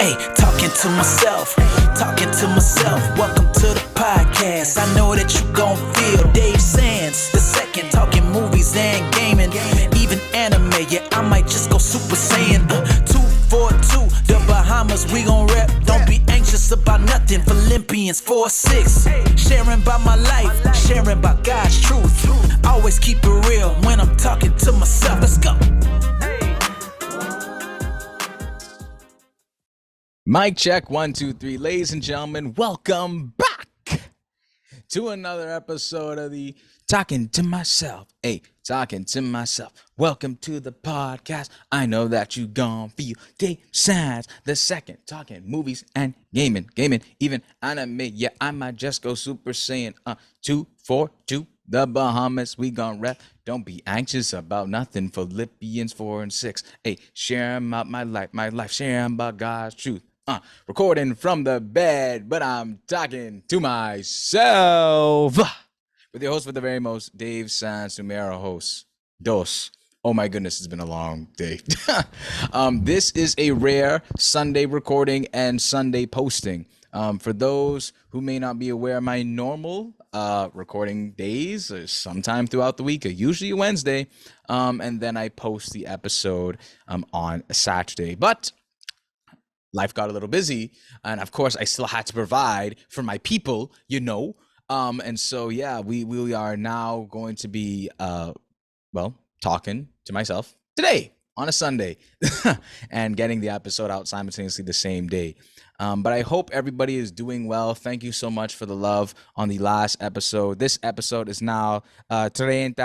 Hey, talking to myself, welcome to the podcast. I know that you gon' feel Dave Sands, the second, talking movies and gaming, even anime, yeah, I might just go Super Saiyan. 242, the Bahamas, we gon' rep. Don't be anxious about nothing, Philippians 4:6. Sharing about my life, sharing about God's truth. Always keep it real when I'm talking to myself. Let's go. Mic check, 1, 2, 3. Ladies and gentlemen, welcome back to another episode of the Talking to Myself. Hey, talking to myself. Welcome to the podcast. I know that you gon' feel Dave Sands, the second, talking movies and gaming, even anime. Yeah, I might just go Super Saiyan. 242, the Bahamas, we gon' rep. Don't be anxious about nothing, Philippians 4 and 6. Hey, sharing about my life, sharing about God's truth. Recording from the bed, but I'm talking to myself. With your host with the very most, Dave Sands, Numero host, Dos. Oh my goodness, it's been a long day. This is a rare Sunday recording and Sunday posting. For those who may not be aware, my normal recording days are sometime throughout the week, usually a Wednesday, and then I post the episode on a Saturday. But life got a little busy, and of course I still had to provide for my people, and so yeah, we are now going to be talking to myself today on a Sunday and getting the episode out simultaneously the same day. But I hope everybody is doing well. Thank you so much for the love on the last episode. This episode is now 31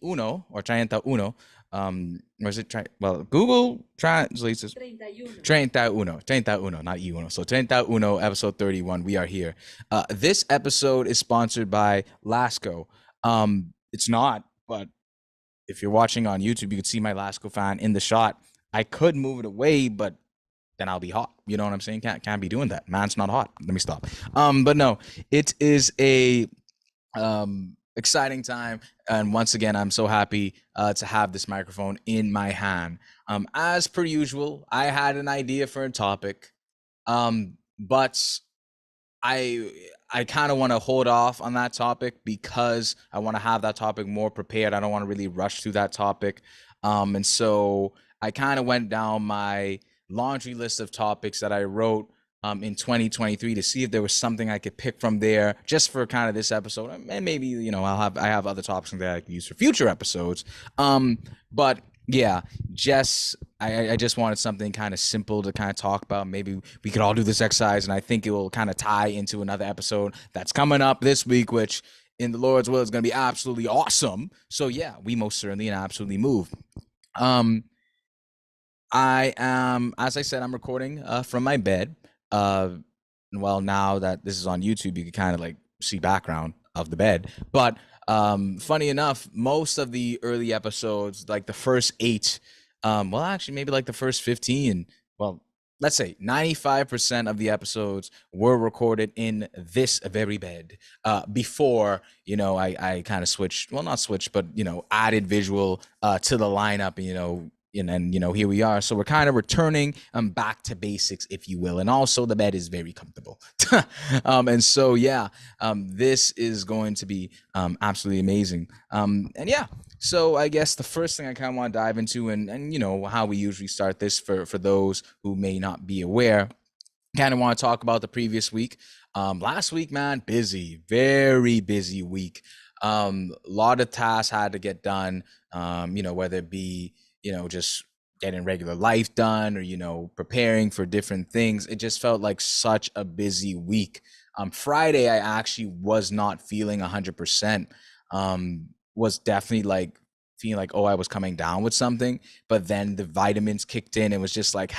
or 31. Was it Google translates this 31, not uno. So 31, episode 31. We are here. This episode is sponsored by Lasco. It's not, but if you're watching on YouTube, you can see my Lasco fan in the shot. I could move it away, but then I'll be hot. You know what I'm saying? Can't be doing that. Man's not hot. Let me stop. But no, it is a exciting time, and once again I'm so happy to have this microphone in my hand. As per usual, I had an idea for a topic, but I kind of want to hold off on that topic because I want to have that topic more prepared. I don't want to really rush through that topic, and so I kind of went down my laundry list of topics that I wrote in 2023 to see if there was something I could pick from there just for kind of this episode, and maybe I have other topics that I could use for future episodes. But yeah, I just wanted something kind of simple to kind of talk about. Maybe we could all do this exercise, and I think it will kind of tie into another episode that's coming up this week, which in the Lord's will is going to be absolutely awesome. So yeah, we most certainly and absolutely move. I am, as I said, I'm recording from my bed. Well, now that this is on YouTube, you can kind of like see background of the bed. But funny enough, most of the early episodes, like the first 8, actually maybe like the first 15, let's say 95% of the episodes were recorded in this very bed before, I kind of switched, not switched, but, added visual to the lineup, and then, here we are. So we're kind of returning back to basics, if you will. And also the bed is very comfortable. And so, yeah, this is going to be absolutely amazing. And yeah, so I guess the first thing I kind of want to dive into and how we usually start this for those who may not be aware, kind of want to talk about the previous week. Last week, man, busy, very busy week. A lot of tasks had to get done, whether it be just getting regular life done or, preparing for different things. It just felt like such a busy week. Friday, I actually was not feeling 100%. Was definitely like feeling like, I was coming down with something. But then the vitamins kicked in and was just like,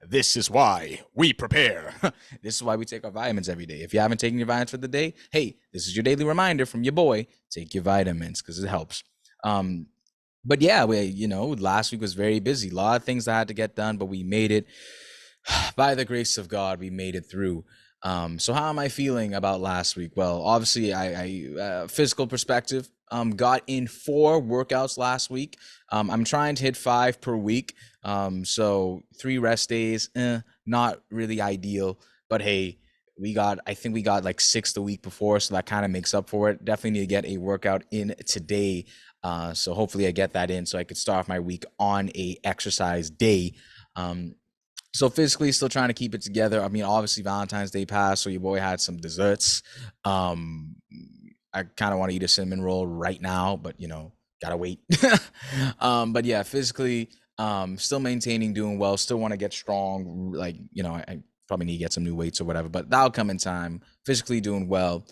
this is why we prepare. This is why we take our vitamins every day. If you haven't taken your vitamins for the day, hey, this is your daily reminder from your boy. Take your vitamins because it helps. But yeah, last week was very busy. A lot of things that had to get done, but we made it. By the grace of God, we made it through. So how am I feeling about last week? Well, obviously, I physical perspective, Got in 4 workouts last week. I'm trying to hit 5 per week. So 3 rest days, not really ideal. But hey, I think we got like 6 the week before, so that kind of makes up for it. Definitely need to get a workout in today. So hopefully I get that in so I could start off my week on a exercise day. So physically still trying to keep it together. I mean, obviously Valentine's Day passed, so your boy had some desserts. I kind of want to eat a cinnamon roll right now, but gotta wait. But yeah, physically, still maintaining, doing well. Still want to get strong. Like, I probably need to get some new weights or whatever, but that'll come in time. Physically doing well.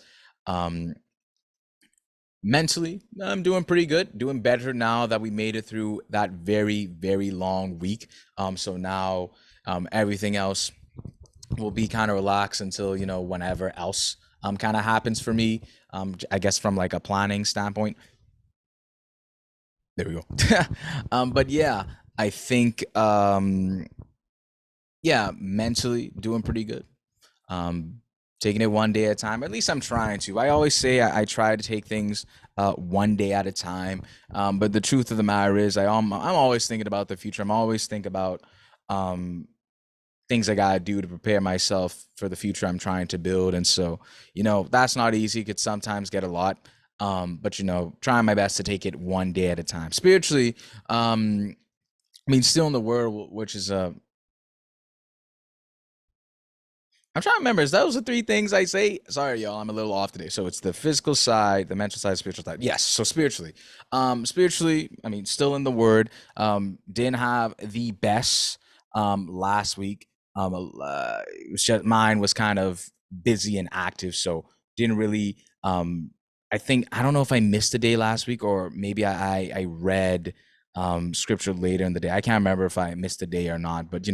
Mentally, I'm doing pretty good, doing better now that we made it through that very, very long week. So now everything else will be kind of relaxed until, whenever else kind of happens for me. I guess from like a planning standpoint. There we go. But yeah, I think, yeah, mentally doing pretty good. Taking it one day at a time. At least I'm trying to. I always say I try to take things one day at a time. But the truth of the matter is, I'm always thinking about the future. I'm always thinking about things I gotta do to prepare myself for the future I'm trying to build. And so, that's not easy. It could sometimes get a lot. But trying my best to take it one day at a time. Spiritually, I mean, still in the word, which is I'm trying to remember. Is those the 3 things I say? Sorry, y'all. I'm a little off today. So it's the physical side, the mental side, spiritual side. Yes. So spiritually, I mean, still in the word. Didn't have the best last week. It was just, mine was kind of busy and active, so didn't really. I don't know if I missed a day last week or maybe I read scripture later in the day. I can't remember if I missed a day or not, but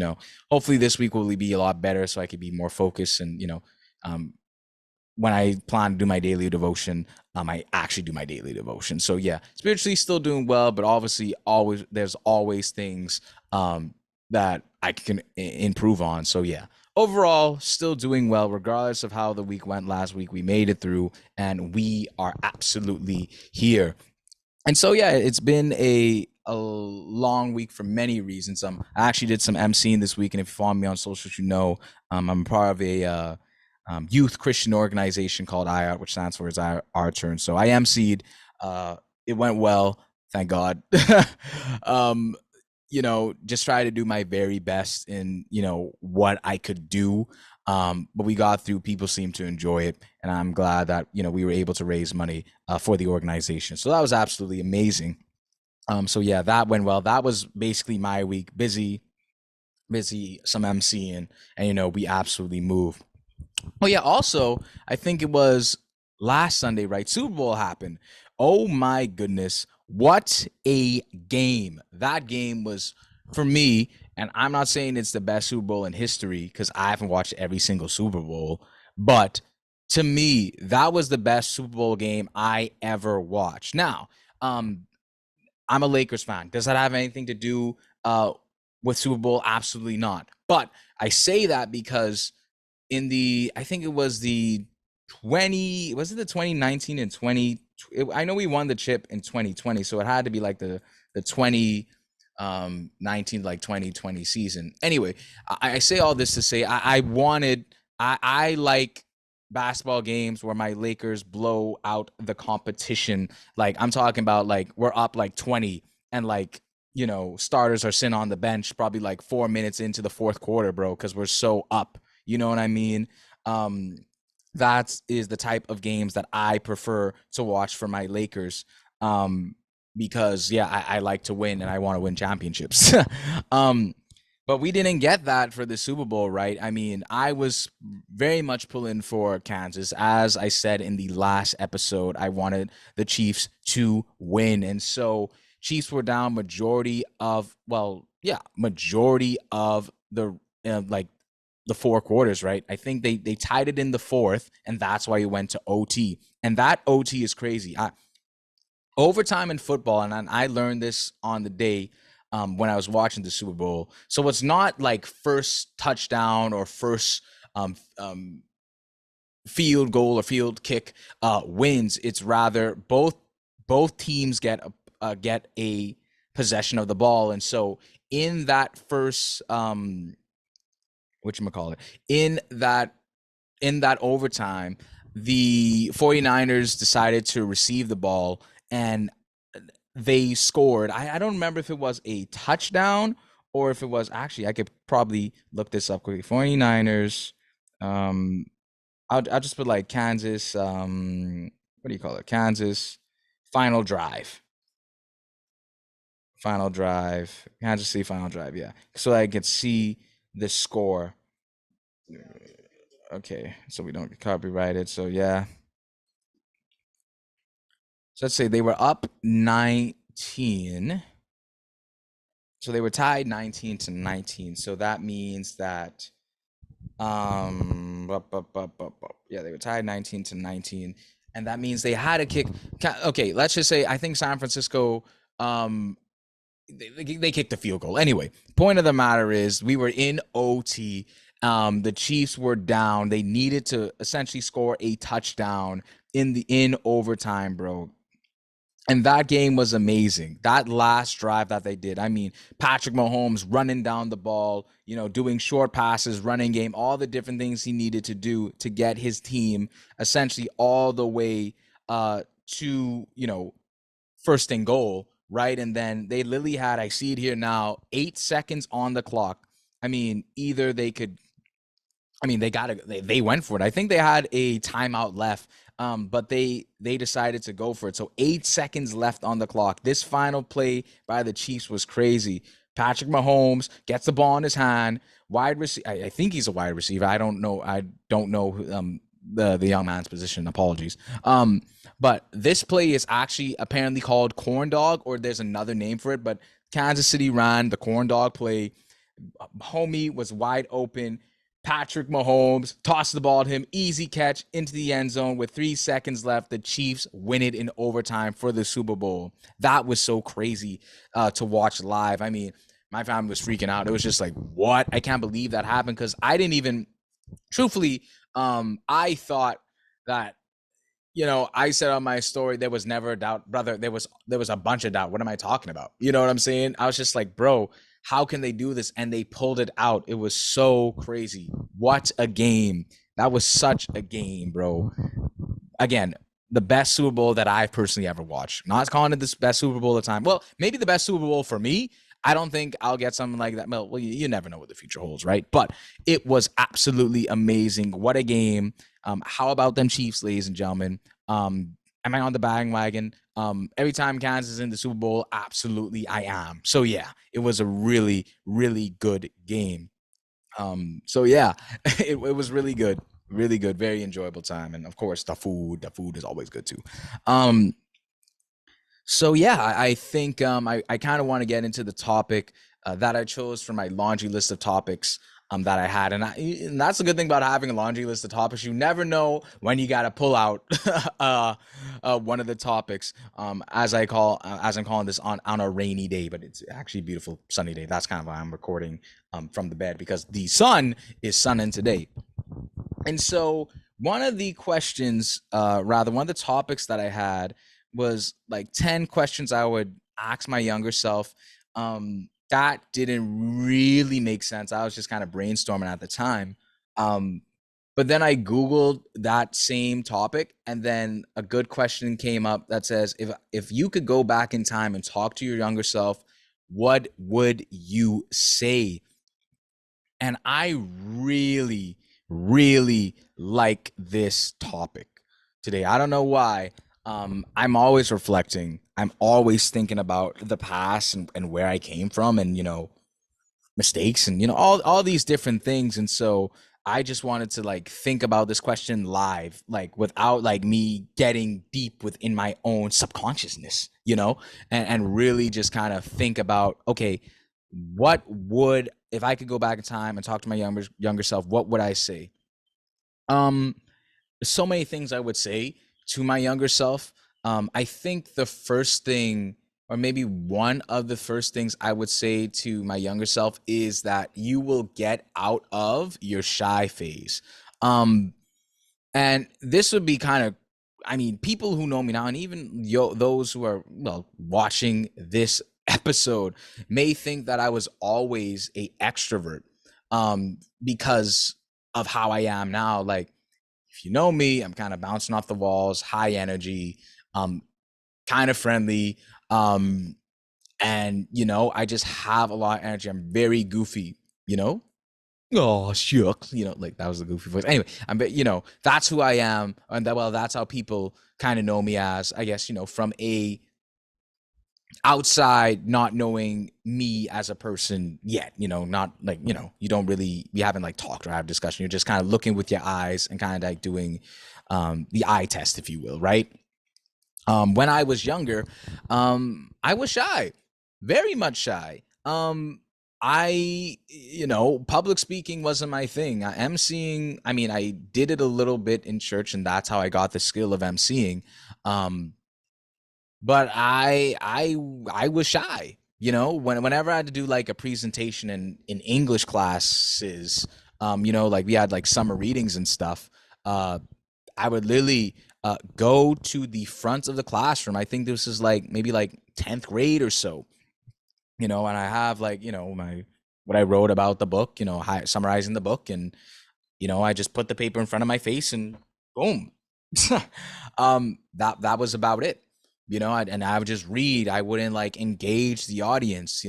hopefully this week will be a lot better so I could be more focused and when I plan to do my daily devotion, I actually do my daily devotion. So yeah, spiritually still doing well, but obviously there's always things that I can improve on. So yeah, overall still doing well regardless of how the week went last week. We made it through and we are absolutely here. And so yeah, it's been a long week for many reasons. I actually did some emceeing this week, and if you follow me on socials, I'm part of a youth Christian organization called IART, which stands for Our Turn. So I emceed. It went well, thank God. Just try to do my very best in what I could do. But we got through. People seem to enjoy it, and I'm glad that we were able to raise money for the organization. So that was absolutely amazing. So yeah, that went well. That was basically my week. Busy, some MCing, and we absolutely moved. Oh yeah, also I think it was last Sunday, right? Super Bowl happened. Oh my goodness, what a game! That game was for me, and I'm not saying it's the best Super Bowl in history because I haven't watched every single Super Bowl, but to me, that was the best Super Bowl game I ever watched. Now, I'm a Lakers fan. Does that have anything to do with Super Bowl? Absolutely not. But I say that because I think it was the 2019 and 20, I know we won the chip in 2020, so it had to be like the 2019 like 2020 season. Anyway, I say all this to say I like basketball games where my Lakers blow out the competition. Like I'm talking about like we're up like 20 and like starters are sitting on the bench probably like 4 minutes into the fourth quarter, bro, because we're so up. You know what I mean? That is the type of games that I prefer to watch for my Lakers. Because yeah, I like to win and I want to win championships. But we didn't get that for the Super Bowl, right? I mean, I was very much pulling for Kansas. As I said in the last episode, I wanted the Chiefs to win. And so Chiefs were down majority of the the 4 quarters, right? I think they tied it in the 4th, and that's why it went to OT. And that OT is crazy. Overtime in football, and I learned this on the day when I was watching the Super Bowl. So it's not like first touchdown or first field goal or field kick wins. It's rather both both teams get a possession of the ball, and so in that first whatchamacallit, in that overtime, the 49ers decided to receive the ball and they scored. I don't remember if it was a touchdown or if it was actually, I could probably look this up quickly. 49ers, I'll just put like Kansas, what do you call it? Kansas final drive. Final drive. Kansas City final drive, yeah. So I could see the score. Okay, so we don't get copyrighted. So yeah. So let's say they were up 19. So they were tied 19-19. So that means that yeah, they were tied 19-19. And that means they had a kick. Okay, let's just say I think San Francisco they kicked the field goal. Anyway, point of the matter is we were in OT. The Chiefs were down. They needed to essentially score a touchdown in overtime, bro. And that game was amazing. That last drive that they did. I mean, Patrick Mahomes running down the ball, doing short passes, running game, all the different things he needed to do to get his team essentially all the way to, first and goal, right? And then they literally had, I see it here now, 8 seconds on the clock. I mean, either they could, they went for it. I think they had a timeout left. But they decided to go for it. So 8 seconds left on the clock. This final play by the Chiefs was crazy. Patrick Mahomes gets the ball in his hand. Wide receiver. I think he's a wide receiver. I don't know the young man's position. Apologies. But this play is actually apparently called corn dog, or there's another name for it. But Kansas City ran the corn dog play. Homie was wide open. Patrick Mahomes tossed the ball at him, easy catch into the end zone with 3 seconds left. The Chiefs win it in overtime for the Super Bowl. That was so crazy to watch live. I mean, my family was freaking out. It was just like, what? I can't believe that happened, because I didn't even, truthfully, I thought that, I said on my story, there was never a doubt, brother. There was a bunch of doubt. What am I talking about? You know what I'm saying? I was just like, bro, how can they do this? And they pulled it out. It was so crazy. What a game. That was such a game, bro. Again, the best Super Bowl that I've personally ever watched. Not calling it the best Super Bowl of the time. Well, maybe the best Super Bowl for me. I don't think I'll get something like that. Well, you never know what the future holds, right? But it was absolutely amazing. What a game. How about them Chiefs, ladies and gentlemen? Am I on the bandwagon? Every time Kansas is in the Super Bowl, absolutely I am. So yeah, it was a really, really good game. So yeah, it was really good, very enjoyable time. And of course, the food is always good too. So yeah, I think I kind of want to get into the topic that I chose for my laundry list of topics that I had. And that's the good thing about having a laundry list of topics. You never know when you got to pull out one of the topics, as I'm calling this on a rainy day, but it's actually a beautiful sunny day. That's kind of why I'm recording from the bed, because the sun is sunning today. And so one of the questions, one of the topics that I had was like 10 questions I would ask my younger self. That didn't really make sense. I was just kind of brainstorming at the time. But then I Googled that same topic, and then a good question came up that says, if you could go back in time and talk to your younger self, what would you say? And I really, really like this topic today. I don't know why. I'm always reflecting. I'm always thinking about the past and where I came from, and mistakes, and all these different things. And so I just wanted to like think about this question live, like without like me getting deep within my own subconsciousness, and really just kind of think about, okay, what would, if I could go back in time and talk to my younger self, what would I say? So many things I would say to my younger self. I think the first thing, or maybe one of the first things I would say to my younger self, is that you will get out of your shy phase. And this would be kind of, I mean, people who know me now, and even those who are, well, watching this episode, may think that I was always a extrovert, because of how I am now. Like, if you know me, I'm kind of bouncing off the walls, high energy, kind of friendly, um, and I just have a lot of energy. I'm very goofy, you know. Oh shucks, like that was the goofy voice. Anyway, that's who I am, and that's how people kind of know me as, I guess, from a outside, not knowing me as a person yet. Not like, you don't really, we haven't like talked or have discussion. You're just kind of looking with your eyes and kind of like doing the eye test, if you will, right? When I was younger, I was shy, very much shy. Public speaking wasn't my thing. MCing, I mean, I did it a little bit in church, and that's how I got the skill of MCing. Um, but I was shy. Whenever I had to do like a presentation in English classes, like we had like summer readings and stuff. I would literally go to the front of the classroom. I think this is like maybe like 10th grade or so, and I have like, my what I wrote about the book, summarizing the book, and I just put the paper in front of my face and boom. That was about it. And I would just read. I wouldn't like engage the audience,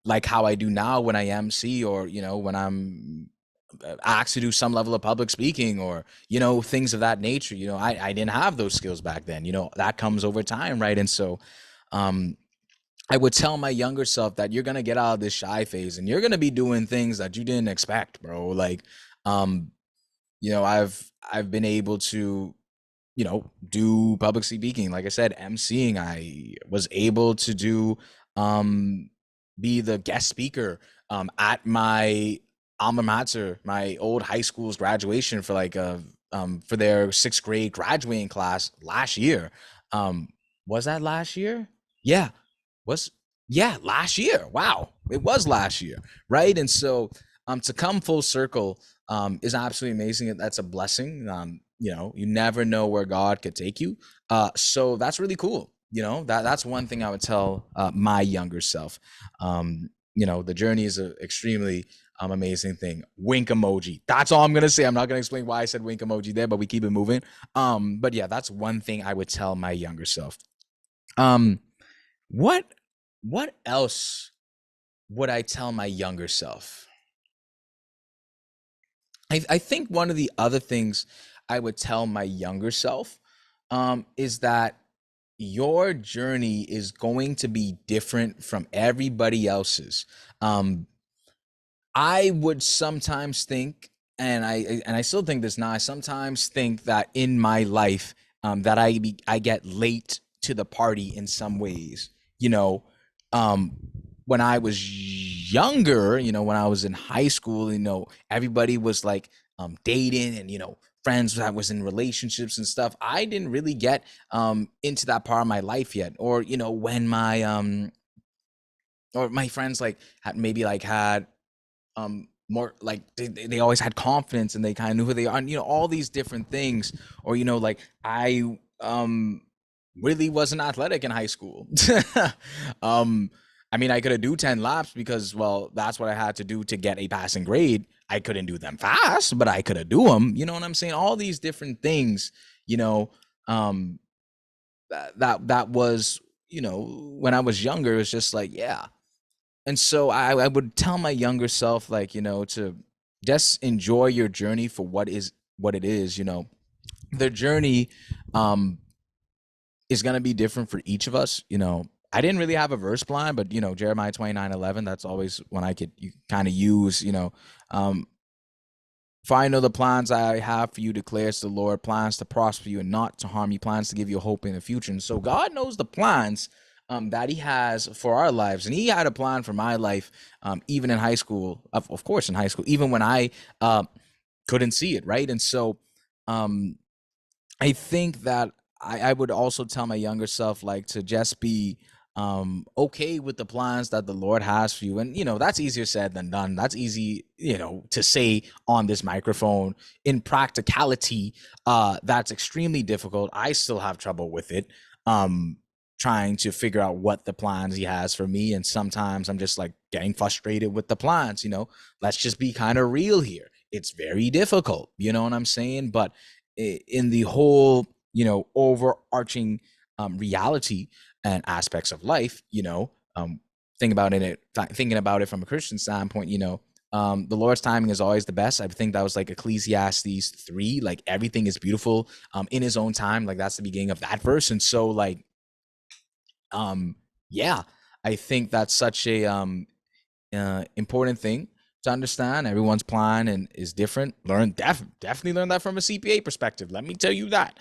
like how I do now when I MC, or when I'm asked to do some level of public speaking, or things of that nature. I didn't have those skills back then. That comes over time, right? And so I would tell my younger self that you're gonna get out of this shy phase, and you're gonna be doing things that you didn't expect, bro. Like, I've been able to, do public speaking. Like I said, MCing. I was able to do, be the guest speaker, at my alma mater, my old high school's graduation, for like for their 6th grade graduating class last year. Was that last year? Yeah, was yeah, last year. Wow, it was last year, right? And so to come full circle is absolutely amazing. That's a blessing. You never know where God could take you. So that's really cool. That's one thing I would tell my younger self. The journey is an extremely amazing thing. Wink emoji. That's all I'm gonna say. I'm not gonna explain why I said wink emoji there, but we keep it moving. But yeah, that's one thing I would tell my younger self. What what else would I tell my younger self? I think one of the other things I would tell my younger self, is that your journey is going to be different from everybody else's. Um, I would sometimes think, and I still think this now. I sometimes think that in my life, that I get late to the party in some ways. You know, um, when I was younger, when I was in high school, everybody was like dating, and friends that was in relationships and stuff. I didn't really get into that part of my life yet, or when my or my friends like had more like they always had confidence, and they kind of knew who they are, and all these different things. Or like I really wasn't athletic in high school. um I mean, I could have do 10 laps because, well, that's what I had to do to get a passing grade. I couldn't do them fast, but I could have do them. You know what I'm saying? All these different things, um that was, when I was younger, it was just like, yeah. And so I would tell my younger self, like, to just enjoy your journey for what it is. The journey is gonna be different for each of us. I didn't really have a verse plan, but Jeremiah 29:11, that's always when you kind of use. For I know the plans I have for you, declares the Lord, plans to prosper you and not to harm you, plans to give you a hope in the future. And so God knows the plans that He has for our lives, and He had a plan for my life, even in high school. Of course, in high school, even when I couldn't see it, right? And so, I think that I would also tell my younger self, like, to just be okay with the plans that the Lord has for you. And that's easier said than done. That's easy, to say on this microphone. In practicality, that's extremely difficult. I still have trouble with it. Um, trying to figure out what the plans he has for me. And sometimes I'm just like getting frustrated with the plans, let's just be kind of real here. It's very difficult, you know what I'm saying? But in the whole, overarching reality and aspects of life, thinking about it from a Christian standpoint, the Lord's timing is always the best. I think that was like Ecclesiastes 3, like everything is beautiful in his own time. Like that's the beginning of that verse. And so like, yeah, I think that's such a important thing to understand. Everyone's plan and is different. Definitely learn that from a CPA perspective. Let me tell you that.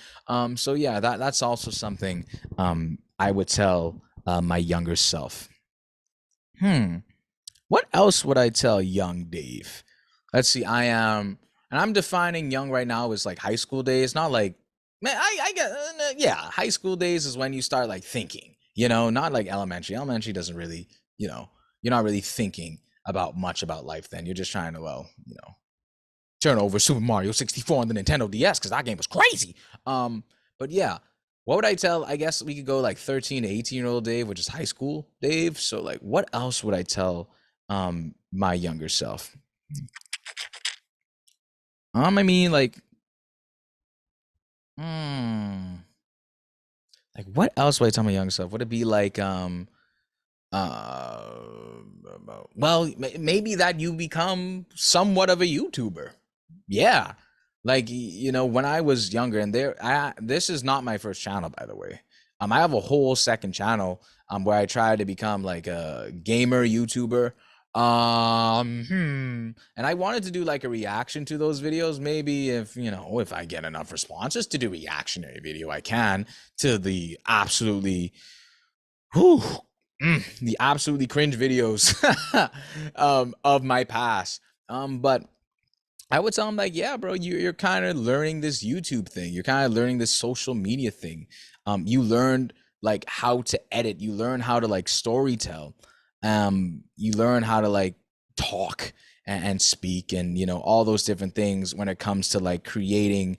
So yeah, that's also something I would tell my younger self. What else would I tell young Dave? Let's see. I'm defining young right now as like high school days. Not like, man, I get, yeah, high school days is when you start like thinking, not like elementary. Elementary doesn't really, you're not really thinking about much about life then. You're just trying to, turn over Super Mario 64 on the Nintendo DS because that game was crazy. But yeah, what would I tell? I guess we could go like 13 to 18-year-old Dave, which is high school Dave. So like, what else would I tell my younger self? I mean, like, like what else would I tell my younger self? Would it be like, uh, well, maybe that you become somewhat of a YouTuber. Yeah. Like, when I was younger and this is not my first channel, by the way. I have a whole second channel, where I try to become like a gamer YouTuber. And I wanted to do like a reaction to those videos. Maybe if I get enough responses to do reactionary video, I can to the absolutely, whew, the absolutely cringe videos of my past. But I would tell him like, yeah, bro, you're kind of learning this YouTube thing. You're kind of learning this social media thing. You learned like how to edit. You learn how to like story tell. You learn how to like talk and speak and all those different things when it comes to like creating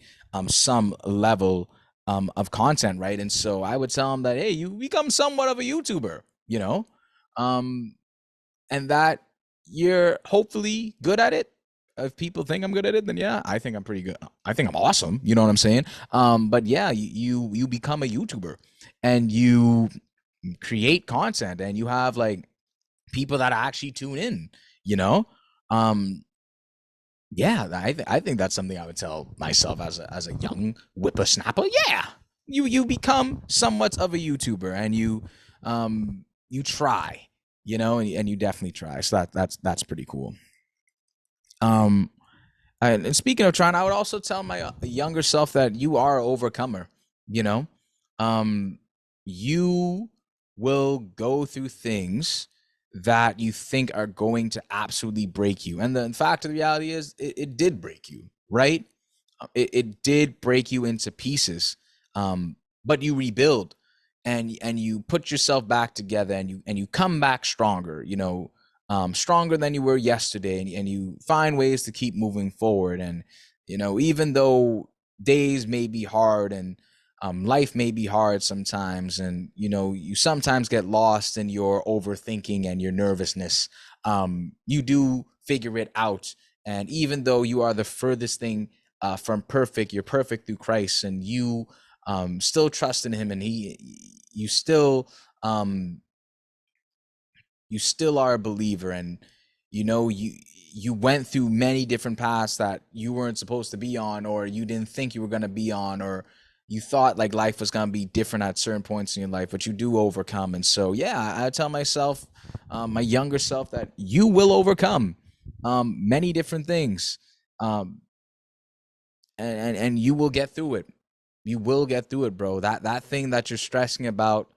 some level of content, right? And so I would tell him that, hey, you become somewhat of a YouTuber, um, and that you're hopefully good at it. If people think I'm good at it, then yeah, I think I'm pretty good. I think I'm awesome. You know what I'm saying? But yeah, you become a YouTuber and you create content and you have like people that actually tune in, um yeah, I think that's something I would tell myself as a young whippersnapper. Yeah, you become somewhat of a YouTuber and you try, and you definitely try. So that's pretty cool. And speaking of trying, I would also tell my younger self that you are an overcomer. You know, you will go through things that you think are going to absolutely break you, and the fact of the reality is, it did break you, right? It did break you into pieces, but you rebuild, and you put yourself back together, and you come back stronger. Stronger than you were yesterday, and you find ways to keep moving forward. And even though days may be hard and life may be hard sometimes, and you sometimes get lost in your overthinking and your nervousness, you do figure it out. And even though you are the furthest thing from perfect, you're perfect through Christ, and you still trust in him, and you still are a believer. And you went through many different paths that you weren't supposed to be on, or you didn't think you were going to be on, or you thought like life was going to be different at certain points in your life, but you do overcome. And so yeah, I tell myself, my younger self, that you will overcome many different things, and you will get through it. You will get through it, bro. That thing that you're stressing about,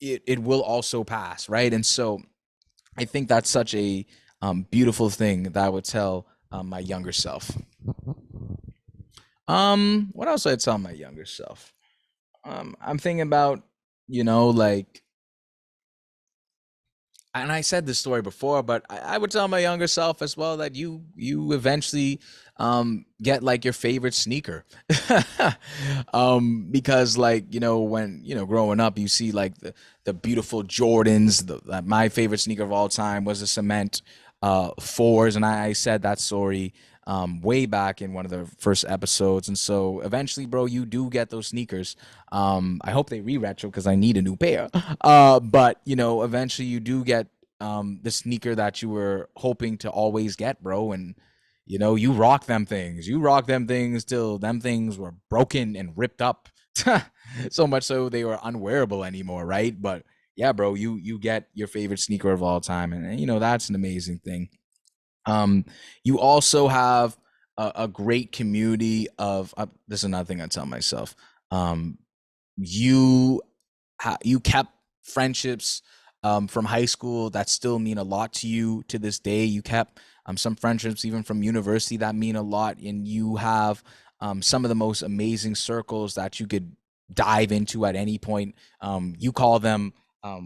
it will also pass, right? And so I think that's such a beautiful thing that I would tell my younger self. What else would I tell my younger self? I'm thinking about like, and I said this story before, but I would tell my younger self as well that you eventually get like your favorite sneaker. Because like, when, growing up, you see like the beautiful Jordans. My favorite sneaker of all time was the cement fours, and I said that story way back in one of the first episodes. And so eventually, bro, you do get those sneakers. I hope they re-retro because I need a new pair. But eventually you do get the sneaker that you were hoping to always get, bro. And you rock them things. You rock them things till them things were broken and ripped up. So much so they were unwearable anymore, right? But yeah, bro, you get your favorite sneaker of all time, and that's an amazing thing. Um, you also have a great community of. This is another thing I tell myself. Um, you you kept friendships from high school that still mean a lot to you to this day. You kept some friendships even from university that mean a lot, and you have some of the most amazing circles that you could dive into at any point. You call them,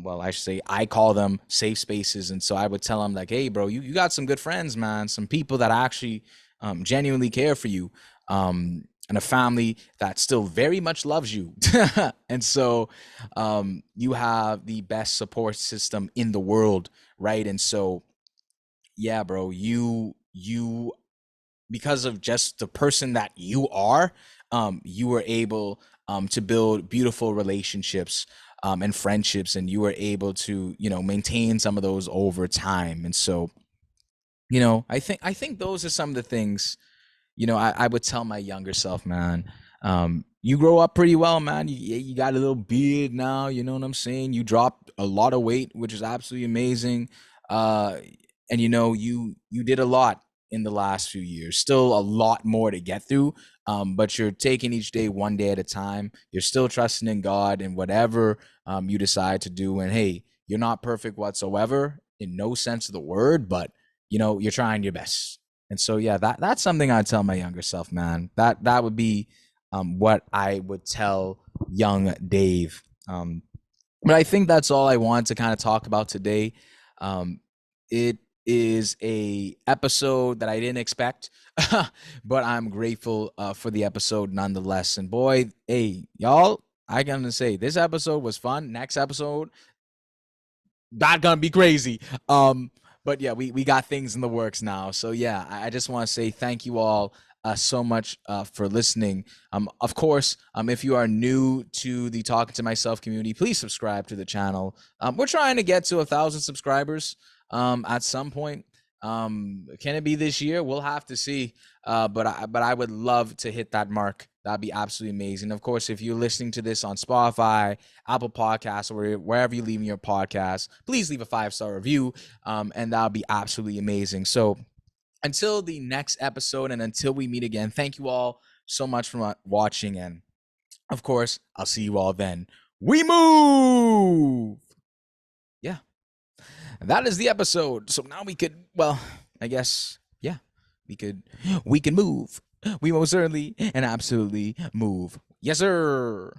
well, I should say, I call them safe spaces. And so I would tell them like, hey, bro, you got some good friends, man. Some people that actually genuinely care for you. And a family that still very much loves you. And so you have the best support system in the world, right? And so, yeah, bro, you because of just the person that you are, you were able to build beautiful relationships and friendships, and you were able to, maintain some of those over time. And so, I think those are some of the things, I would tell my younger self, man. You grow up pretty well, man. You got a little beard now, you know what I'm saying? You dropped a lot of weight, which is absolutely amazing. Uh, and you did a lot in the last few years. Still a lot more to get through. But you're taking each day one day at a time. You're still trusting in God and whatever you decide to do. And hey, you're not perfect whatsoever in no sense of the word, but you're trying your best. And so yeah, that's something I'd tell my younger self, man. That would be what I would tell young Dave. But I think that's all I want to kind of talk about today. It is a episode that I didn't expect, but I'm grateful for the episode nonetheless. And boy, hey, y'all, I gotta say this episode was fun. Next episode, not gonna be crazy. But yeah, we got things in the works now. So yeah, I just want to say thank you all so much for listening. Of course, if you are new to the Talking to Myself community, please subscribe to the channel. We're trying to get to 1,000 subscribers at some point. Can it be this year? We'll have to see. But I would love to hit that mark. That'd be absolutely amazing. Of course, if you're listening to this on Spotify, Apple Podcasts, or wherever you leave your podcast, please leave a 5-star review, and that'll be absolutely amazing. So until the next episode and until we meet again, thank you all so much for watching. And of course, I'll see you all then. We move! Yeah, that is the episode. So now we could, well, I guess, yeah, we can move. We most certainly and absolutely move. Yes, sir.